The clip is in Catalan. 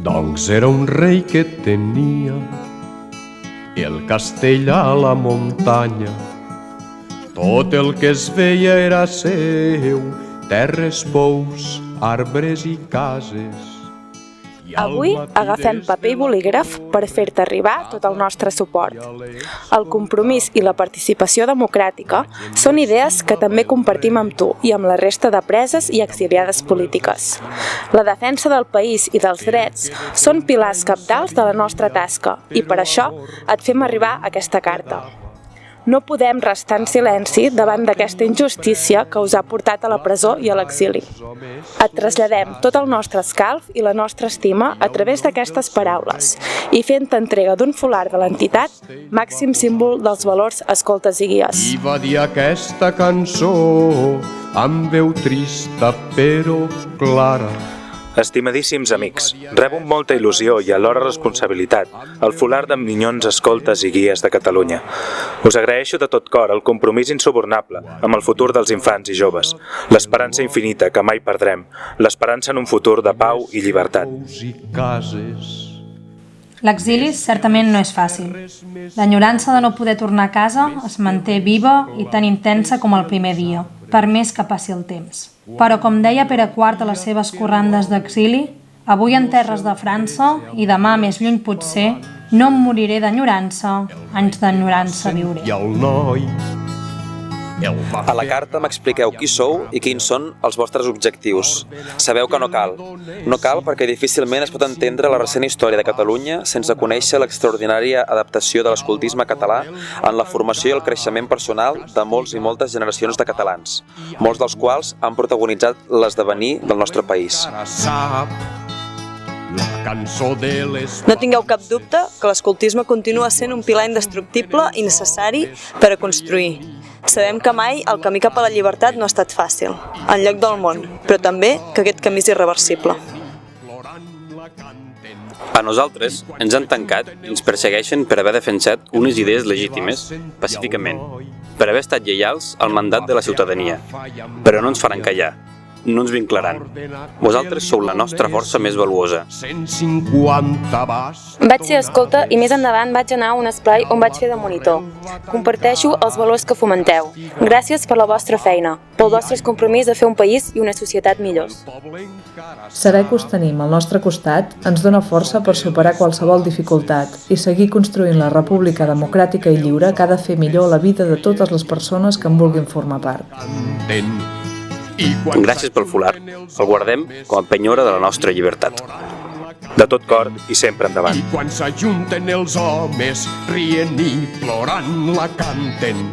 Doncs era un rei que tenia el castell a la muntanya. Tot el que es veia era seu, terres, pous, arbres i cases. Avui agafem paper i bolígraf per fer-te arribar tot el nostre suport. El compromís i la participació democràtica són idees que també compartim amb tu i amb la resta de preses i exiliades polítiques. La defensa del país i dels drets són pilars cabdals de la nostra tasca i per això et fem arribar aquesta carta. No podem restar en silenci davant d'aquesta injustícia que us ha portat a la presó i a l'exili. Et traslladem tot el nostre escalf i la nostra estima a través d'aquestes paraules i fent entrega d'un folar de l'entitat, màxim símbol dels valors escoltes i guies. I va dir aquesta cançó amb veu trista però clara. Estimadíssims amics, rebo amb molta il·lusió i alhora responsabilitat el folar de minyons escoltes i guies de Catalunya. Us agraeixo de tot cor el compromís insubornable amb el futur dels infants i joves, l'esperança infinita que mai perdrem, l'esperança en un futur de pau i llibertat. L'exili certament no és fàcil. L'enyorança de no poder tornar a casa es manté viva i tan intensa com el primer dia, per més que passi el temps. Però, com deia Pere IV a les seves corrandes d'exili, avui en terres de França i demà més lluny potser, no em moriré d'enyorança, anys d'enyorança viuré. A la carta m'expliqueu qui sou i quins són els vostres objectius. Sabeu que no cal. No cal perquè difícilment es pot entendre la recent història de Catalunya sense conèixer l'extraordinària adaptació de l'escoltisme català en la formació i el creixement personal de molts i moltes generacions de catalans, molts dels quals han protagonitzat l'esdevenir del nostre país. No tingueu cap dubte que l'escoltisme continua sent un pilar indestructible i necessari per a construir. Sabem que mai el camí cap a la llibertat no ha estat fàcil, enlloc del món, però també que aquest camí és irreversible. A nosaltres ens han tancat i ens persegueixen per haver defensat unes idees legítimes, pacíficament, per haver estat lleials al mandat de la ciutadania, però no ens faran callar. No ens vinclaran. Vosaltres sou la nostra força més valuosa. Vaig ser escolta i més endavant vaig anar a un esplai on vaig fer de monitor. Comparteixo els valors que fomenteu. Gràcies per la vostra feina, pel vostre compromís de fer un país i una societat millors. Saber que us tenim al nostre costat ens dona força per superar qualsevol dificultat i seguir construint la república democràtica i lliure que ha de fer millor la vida de totes les persones que en vulguin formar part. Gràcies pel folar. El guardem com a penyora de la nostra llibertat. De tot cor i sempre endavant. I quan s'ajunten els homes, rient i plorant la canten.